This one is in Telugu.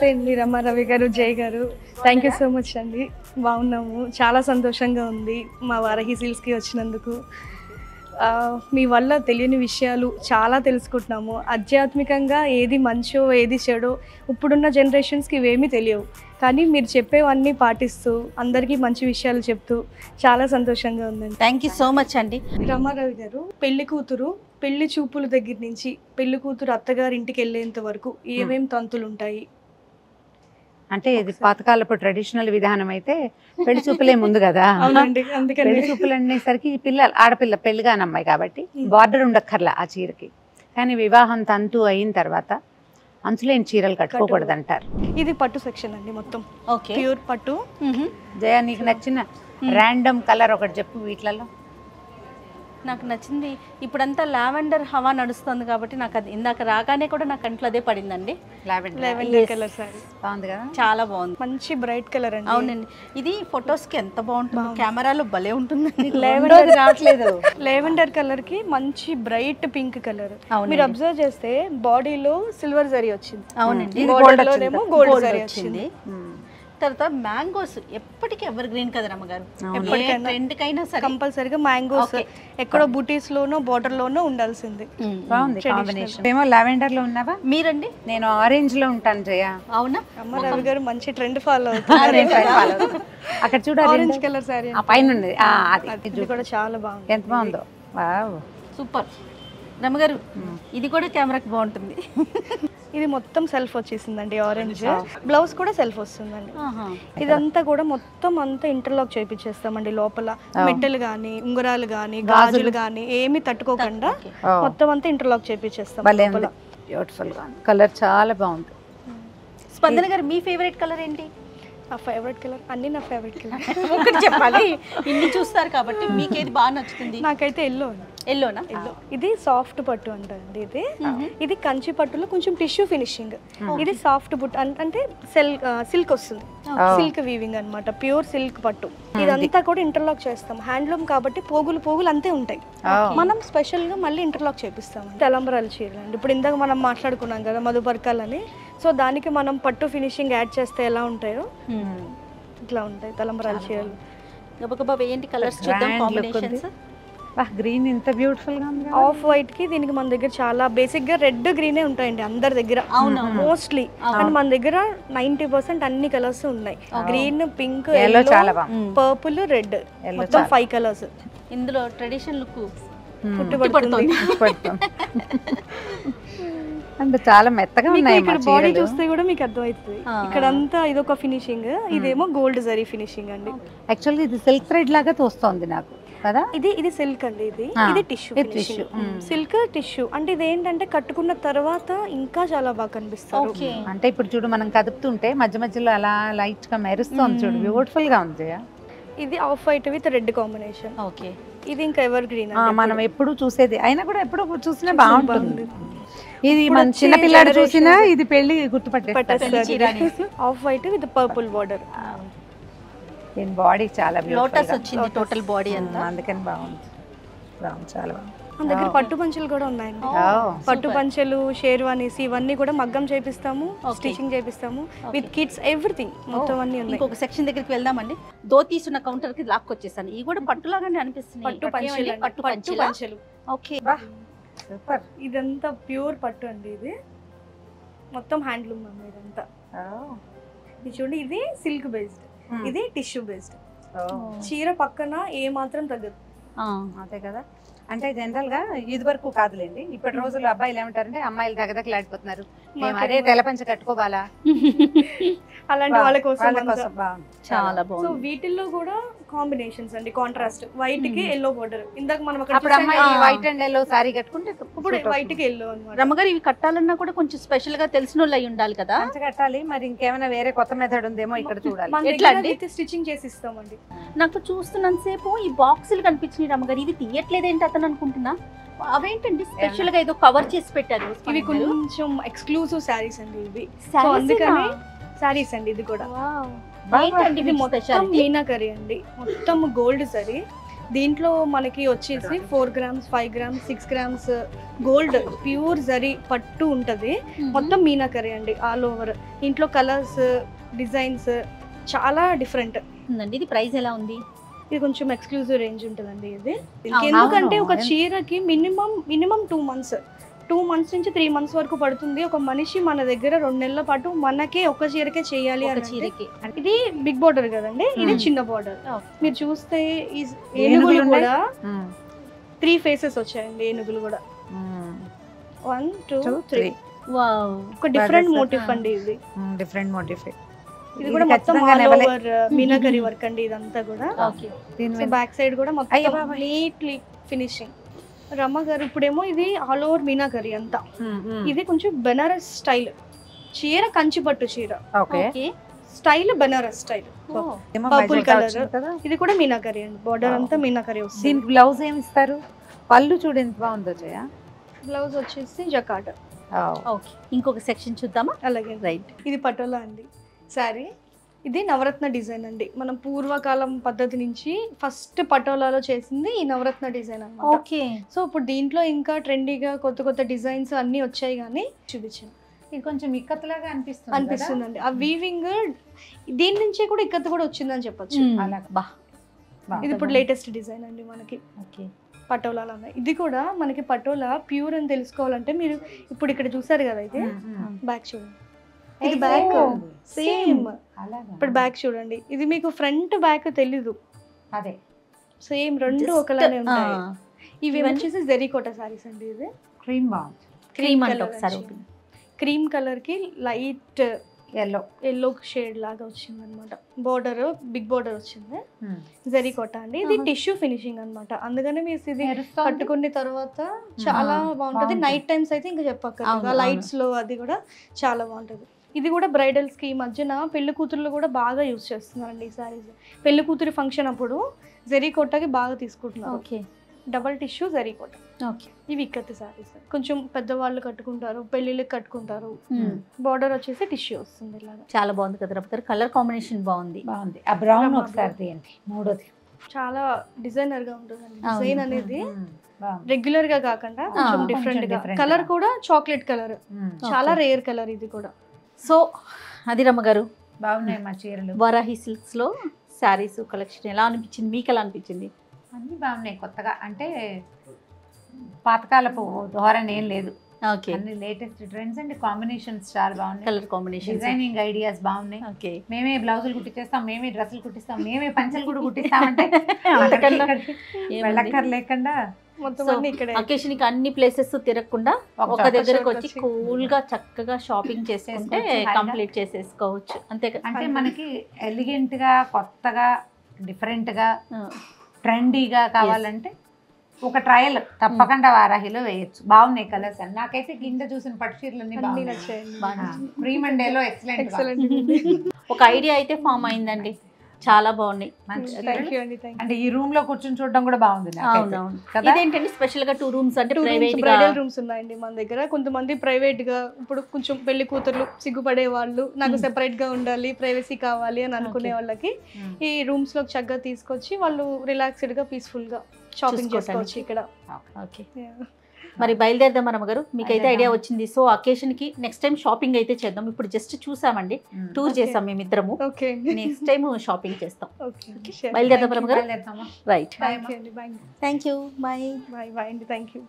నమస్తే అండి రమారవి గారు, జై గారు. థ్యాంక్ యూ సో మచ్ అండి. బాగున్నాము, చాలా సంతోషంగా ఉంది మా వారాహి సిల్క్స్కి వచ్చినందుకు. మీ వల్ల తెలియని విషయాలు చాలా తెలుసుకుంటున్నాము. ఆధ్యాత్మికంగా ఏది మంచో ఏది చెడో ఇప్పుడున్న జనరేషన్స్కి ఇవేమీ తెలియవు, కానీ మీరు చెప్పేవన్నీ పాటిస్తూ అందరికీ మంచి విషయాలు చెప్తూ చాలా సంతోషంగా ఉందండి. థ్యాంక్ యూ సో మచ్ అండి. రమారవి గారు, పెళ్లి కూతురు పెళ్లి చూపుల దగ్గర నుంచి పెళ్లి కూతురు అత్తగారి ఇంటికి వెళ్ళేంత వరకు ఏమేం తంతులు ఉంటాయి? అంటే ఇది పాతకాలపు ట్రెడిషనల్ విధానం అయితే పెళ్లి చూపులే ముందు కదా. పెళ్లి చూపులు అనేసరికి ఆడపిల్ల పెళ్లిగాని అమ్మాయి కాబట్టి బార్డర్ ఉండక్కర్లా ఆ చీరకి. కానీ వివాహం తంతు అయిన తర్వాత అంచులేని చీరలు కట్టుకోకూడదు అంటారు. ఇది పట్టు సెక్షన్ అండి, మొత్తం ప్యూర్ పట్టు. జయ, నీకు నచ్చిన ర్యాండమ్ కలర్ ఒకటి చెప్పు వీటిలలో. నాకు నచ్చింది ఇప్పుడంతా లావెండర్ హవా నడుస్తుంది కాబట్టి నాకు అది ఇందాక రాగానే కూడా నా కంట్లో అదే పడిందండి. లావెండర్ కలర్ సారీ బాగుంది కదా, చాలా బాగుంది, మంచి బ్రైట్ కలర్ అండి. అవునండి, ఇది ఫొటోస్ కి ఎంత బాగుంటుంది, కెమెరాలో భలే ఉంటుందండి. లావెండర్ రావట్లేదు. లావెండర్ కలర్ కి మంచి బ్రైట్ పింక్ కలర్. మీరు అబ్జర్వ్ చేస్తే బాడీలో సిల్వర్ జరీ వచ్చింది. అవునండి, గోల్డ్ జరీ వచ్చింది. తర్వాత మ్యాంగోస్ ఎప్పటికీ ఎవర్ గ్రీన్ కదా రమ్మగారు, ట్రెండ్కైనా సరే కంపల్సరీగా మ్యాంగోస్ ఎక్కడో బుటీస్ లోనో బోర్డర్ లోనో ఉండాల్సింది. బాగుంది కాంబినేషన్. ఏమో లావెండర్ లో ఉన్నావా? మీరండి? నేను ఆరెంజ్ లో ఉంటాను జయ. అవునా? అమ్మ రవి గారు మంచి ట్రెండ్ ఫాలో అవుతుంది. అక్కడ చూడ ఆరెంజ్ కలర్ సారీ పైన ఉంది, అది కూడా చాలా బాగుంది. ఎంత బాగుందో, వావ్ సూపర్. రమ్మగారు ఇది కూడా కెమెరాకి బాగుంటుంది. ఇది మొత్తం సెల్ఫ్ వచ్చేసిందండి, ఆరెంజ్ బ్లౌజ్ కూడా సెల్ఫ్ వస్తుందండి. ఇదంతా కూడా మొత్తం అంతా ఇంటర్లాక్ చేయించేస్తామండి. లోపల మెట్టలు గానీ ఉంగరాలు గానీ గాజులు గానీ ఏమి తట్టుకోకుండా మొత్తం అంతా ఇంటర్లాక్ చేయించేస్తాం. బ్యూటిఫుల్ గా కలర్ చాలా బాగుంది. స్పందన గారు, మీ ఫేవరెట్ కలర్ ఏంటి? నా ఫేవరెట్ కలర్ అన్ని నా ఫేవరెట్ కలర్. ఒకటి చెప్పాలి, ఇన్ని చూస్తారు కాబట్టి మీకు ఏది బాగా నచ్చుతుంది? నాకైతే ఎల్లో. ఎల్లోనా? ఎల్లో. ఇది సాఫ్ట్ పట్టు అంటారండి. ఇది కంచి పట్టులో కొంచెం టిష్యూ ఫినిషింగ్. ఇది సాఫ్ట్ పట్టు అంటే సిల్క్ వస్తుంది, సిల్క్ వీవింగ్ అన్నమాట, ప్యూర్ సిల్క్ పట్టు. ఇదంతా కూడా ఇంటర్లాక్ చేస్తాం. హ్యాండ్లూమ్ కాబట్టి పోగులు పోగులు అంతే ఉంటాయి. మనం స్పెషల్ గా మళ్ళీ ఇంటర్లాక్ చేపిస్తాం. తలంబరాల చీరలు అండి, ఇప్పుడు ఇందాక మనం మాట్లాడుకున్నాం కదా మధుపర్కాలని, సో దానికి మనం పట్టు ఫినిషింగ్ యాడ్ చేస్తే ఎలా ఉంటాయో ఇట్లా ఉంటాయి తలంబరాల చీరలు. గబగబా వేయండి, కలర్స్ చూద్దాం, కాంబినేషన్స్. గ్రీన్ ఇంత బ్యూటిఫుల్ గా ఉంది. ఆఫ్ వైట్ కి దీనికి మన దగ్గర చాలా బేసిక్ గా రెడ్ గ్రీనే ఉంటాయండి అందరి దగ్గర మోస్ట్లీ, కానీ మన దగ్గర 90% అన్ని కలర్స్ ఉన్నాయి. Green, pink, yellow, purple, red, మొత్తం 5 కలర్స్. ఇందులో ట్రెడిషనల్ లుక్ పుట్టుబడుతుంది. అంటే చాలా మెత్తగా ఉన్నాయి. ఇక్కడ బాడీ చూస్తే కూడా మీకు అర్థమవుతుంది. ఇక్కడ అంతా ఇదొక ఫినిషింగ్, ఇదేమో గోల్డ్ జరీ ఫినిషింగ్ అండి. యాక్చువల్లీ ఇది సిల్క్ థ్రెడ్ లాగా తోస్తోంది నాకు కదా. ఇది సిల్క్ అండి, ఇది టిష్యూ. సిల్క్ టిష్యూ అంటే ఇది ఏంటంటే కట్టుకున్న తర్వాత ఇంకా చాలా బాగా కనిపిస్తుంది. అంటే ఇప్పుడు చూడు, మనం కదుపుతుంటే మధ్య మధ్యలో అలా లైట్ గా మెరుస్తుంది చూడు, బ్యూటిఫుల్ గా ఉంది. ఇది of white with red combination. Okay, ఇది ఇంకా ఎవర్ గ్రీన్. మనం ఎప్పుడు చూసేది అయినా కూడా ఎప్పుడు చూసినా బాగుంటుంది. ఇది మన చిన్న పిల్లాడు చూసినా ఇది పెళ్లి గుర్తుపట్టేస్తారు. Off white with purple border. దీని బాడీ చాలా లోటస్ వచ్చింది, టోటల్ బాడీ అంతా, అందుకని బాగుంది. చాలా బాగుంది. మన దగ్గర పట్టు పంచలు కూడా ఉన్నాయండి. పట్టు పంచలు, షేర్వానీస్ ఇవన్నీ కూడా మగ్గం చేపిస్తాము, స్టిచింగ్ చేపిస్తాము, విత్ కిడ్స్ ఎవ్రీథింగ్ మొత్తం అన్ని ఉన్నాయి. ఇంకొక సెక్షన్ దగ్గరికి వెళ్దామండి. ధోతీస్ ఉన్న కౌంటర్ కి లాక్కొచ్చేసాను. ఇవి కూడా పట్టులాగానే అనిపిస్తుంది. పట్టు పంచలు. Okay, super. ఇదంతా ప్యూర్ పట్టు అండి, ఇది మొత్తం హ్యాండ్లూమ్ అండి ఇదంతా. ఇది చూడండి, ఇది సిల్క్ బేస్డ్, ఇది టిష్యూ బేస్డ్. చీర పక్కన ఏ మాత్రం తగ్గదు. అంతే కదా. అంటే జనరల్ గా ఇది వరకు కాదులేండి, ఇప్పటి రోజుల్లో అబ్బాయిలు ఏమంటారంటే అమ్మాయిలు దగ్గదక్కలాడిపోతున్నారు, మేము అదే తెల్లపంచ కట్టుకోవాలా, అలాంటి వాళ్ళ కోసం చాలా బాగుంది. సో వీటిల్లో కూడా కాంబినేషన్స్ అండి, కాంట్రాస్ట్. వైట్ కి ఎల్లో బోర్డర్. ఇందాక మనం అప్పుడు అమ్మాయి వైట్ అండ్ ఎల్లో సారీ కట్టుకుంటే ఇప్పుడు వైట్ కి ఎల్లో అన్నమాట. రమ్మగారు, ఇవి కట్టాలన్నా కూడా కొంచెం స్పెషల్ గా తెలిసిన వాళ్ళు అయి ఉండాలి కదా. కట్టాలి, మరి ఇంకేమైనా వేరే కొత్త మెథడ్ ఉందేమో ఇక్కడ చూడాలి. ఎట్లా అంటే స్టిచింగ్ చేసి ఇస్తామండి. నాకు చూస్తున్నంతసేపు ఈ బాక్సులు కనిపించినాయి రమ్మగారు, ఇది తీయట్లేదేంటి అతను అనుకుంటున్నా. అవేంటండి స్పెషల్ గా ఏదో కవర్ చేసి పెట్టారు. ఇవి కొంచెం ఎక్స్క్లూజివ్ శారీస్ అండి, ఇవి అందుకని శారీస్ అండి. ఇది కూడా ఏంటండి ఇది మొత్తం మీనాకరీ అండి, మొత్తం గోల్డ్ సరీ. దీంట్లో మనకి వచ్చేసి 4 grams 5 grams 6 grams gold pure zari పట్టు ఉంటుంది. మొత్తం మీనాకరీ అండి ఆల్ ఓవర్. ఇంట్లో కలర్స్ డిజైన్స్ చాలా డిఫరెంట్ ఉందండి. ఇది ప్రైస్ ఎలా ఉంది? ఇది కొంచెం ఎక్స్క్లూజివ్ రేంజ్ ఉంటుందండి ఇది. ఎందుకంటే ఒక చీరకి మినిమం 2 months నుంచి 3 months వరకు పడుతుంది. ఒక మనిషి మన దగ్గర 2 నెలల పాటు మనకే ఒక చీరకే చేయాలి ఒక అంటే చీరకి. ఇది బిగ్ బార్డర్ కదండి, ఇది చిన్న బార్డర్. మీరు చూస్తే ఈ ఏనుగులు కూడా 3 faces వచ్చాయండి. ఏనుగులు కూడా 1 2 3 వావ్, ఒక డిఫరెంట్ మోటివ్ అండి ఇది. Different motive. ఇది కూడా మొత్తం ఆల్ ఓవర్ మీనాకరీ వర్క్ అండి ఇదంతా కూడా. ఓకే. బ్యాక్ సైడ్ కూడా మొత్తం నీట్లీ ఫినిషింగ్. రమ్మ గారు ఇప్పుడేమో ఇది ఆల్ ఓవర్ మీనాకరీ అంతా. ఇది కొంచెం బెనారస్ స్టైల్ చీర, కంచి పట్టు చీర okay. Style Benares style. Purple colour. ఇది కూడా మీనాకరీ అండి, బార్డర్ అంతా మీనాకరీ వస్తుంది. దీనికి బ్లౌజ్ ఏమి ఇస్తారు? పళ్ళు చూడు ఎంత బాగుందో జయ. బ్లౌజ్ వచ్చేసి జకాట్. ఓకే, ఇంకొక సెక్షన్ చూద్దామా? అలాగే. రైట్. ఇది పటోలా అండి సారీ. ఇది నవరత్న డిజైన్ అండి. మనం పూర్వకాలం పద్ధతి నుంచి ఫస్ట్ పటోలాలో చేసింది ఈ నవరత్న డిజైన్ అన్నమాట. ఓకే. సో ఇప్పుడు దీంట్లో ఇంకా ట్రెండీగా కొత్త డిజైన్స్ అన్ని వచ్చాయి కానీ చూపించాను. ఇది కొంచెం ఇక్కత్లాగా అనిపిస్తుందండి. ఆ వీవింగ్ దీని నుంచే కూడా ఇక్కత్ కూడా వచ్చిందని చెప్పొచ్చు. బా, ఇది ఇప్పుడు లేటెస్ట్ డిజైన్ అండి మనకి. ఓకే. పటోలాలో ఉన్నాయి. ఇది కూడా మనకి పటోలా ప్యూర్ అని తెలుసుకోవాలంటే మీరు ఇప్పుడు ఇక్కడ చూసారు కదా, అయితే బ్యాక్ చూడండి. ఇది బ్యాక్ సేమ్. ఇప్పుడు బ్యాక్ చూడండి. ఇది మీకు ఫ్రంట్ బ్యాక్ తెలీదు, అదే సేమ్ రెండు ఒకలానే ఉంటాయి. ఇవి వచ్చేసి జెరీకోట సారీస్ అండి. ఇది క్రీమ్ బాగుంది. క్రీమ్ అంటే ఒకసారి క్రీమ్ కలర్ కి లైట్ ఎల్లో షేడ్ లాగా వచ్చింది అనమాట. బోర్డర్ బిగ్ బోర్డర్ వచ్చింది. జెరీకోట అండి. ఇది టిష్యూ ఫినిషింగ్ అన్నమాట. అందుకనే మీరు ఇది కట్టుకున్న తర్వాత చాలా బాగుంటది. నైట్ టైమ్స్ అయితే ఇంకా చెప్పక్కర్లేదు, లైట్స్ లో అది కూడా చాలా బాగుంటది. ఇది కూడా బ్రైడల్స్ కి ఈ మధ్యన పెళ్లి కూతుర్లు కూడా బాగా యూజ్ చేస్తున్నారండి ఈ సారీస్. పెళ్లి కూతురి ఫంక్షన్ అప్పుడు జెరీకోటకి బాగా తీసుకుంటున్నారు. ఓకే. డబల్ టిష్యూ జెరీకోట. ఓకే. ఇవి ఇక్కత్ సారీస్ కొంచెం పెద్దవాళ్ళు కట్టుకుంటారు, పెళ్లిళ్ళకి కట్టుకుంటారు. బార్డర్ వచ్చేసి టిష్యూ వస్తుంది ఇలాగా. చాలా బాగుంది కదా రప్తారు. కలర్ కాంబినేషన్ బాగుంది. ఆ బ్రౌన్ ఒకసారి తీయండి. మూడోది చాలా డిజైనర్ గా ఉంటుందండి. డిజైన్ అనేది రెగ్యులర్ గా కాకుండా కొంచెం డిఫరెంట్ గా. కలర్ కూడా చాక్లెట్ కలర్, చాలా రేర్ కలర్ ఇది కూడా. సో అది రమ్మ గారు, బాగున్నాయి మా చీరలు. వారాహి సిల్క్స్ లో శారీస్ కలెక్షన్ ఎలా అనిపించింది మీకు? ఎలా అనిపించింది? అన్ని బాగున్నాయి కొత్తగా, అంటే పాతకాలపు ధోరణి ఏం లేదు. ఓకే. అన్ని లేటెస్ట్ ట్రెండ్స్ అండ్ కాంబినేషన్స్ చాలా బాగున్నాయి. కలర్ కాంబినేషన్, డిజైనింగ్ ఐడియాస్ బాగున్నాయి. ఓకే. మేమే బ్లౌజులు కుట్టించేస్తాం, మేమే డ్రెస్సులు కుట్టిస్తాం, మేమే పంచలు కూడా కుట్టిస్తామంటే వెళ్ళక్కర్లేకుండా అకేషన్ కి అన్ని ప్లేసెస్ తిరగకుండా ఒక దగ్గరకు వచ్చి కూల్ గా చక్కగా షాపింగ్ చేసుకుంటే కంప్లీట్ చేసేసుకోవచ్చు. అంతే కదా. అంటే మనకి ఎలిగెంట్ గా, కొత్తగా, డిఫరెంట్ గా, ట్రెండీగా కావాలంటే ఒక ట్రయల్ తప్పకుండా వారాహిలో వేయచ్చు. బాగున్నాయి కలర్స్ అని. నాకైతే కింద చూసిన పట్టు చీరలన్నీ ప్రీమ్ అండ్ డేలో ఎక్సలెంట్. ఒక ఐడియా అయితే ఫామ్ అయిందండి. చాలా బాగున్నాయి. అంటే ఈ రూమ్ లో కూర్చొని చూడడం కూడా బాగుంది. ఇదేంటండి స్పెషల్ గా 2 rooms అంటే బ్రైడల్ రూమ్స్ ఉన్నాయండి మన దగ్గర. కొంతమంది ప్రైవేట్ గా, ఇప్పుడు కొంచెం పెళ్లి కూతుర్లు సిగ్గుపడే వాళ్ళు, నాకు సెపరేట్ గా ఉండాలి, ప్రైవసీ కావాలి అని అనుకునే వాళ్ళకి ఈ రూమ్స్ లో చక్కగా తీసుకొచ్చి వాళ్ళు రిలాక్స్డ్ గా పీస్ఫుల్ గా షాపింగ్ చేసుకోవచ్చు ఇక్కడ. ఓకే. మరి బయలుదేరదాం మనమ్మ గారు. మీకైతే ఐడియా వచ్చింది. సో అకేషన్ కి నెక్స్ట్ టైం షాపింగ్ అయితే చేద్దాం. ఇప్పుడు జస్ట్ చూసామండి, టూర్ చేసాం మేమిద్దరము. నెక్స్ట్ టైం షాపింగ్ చేస్తాం. బయలుదేరదాం మనమ్మ గారు. Right. Thank you. Thank you. Bye. Bye. Thank you.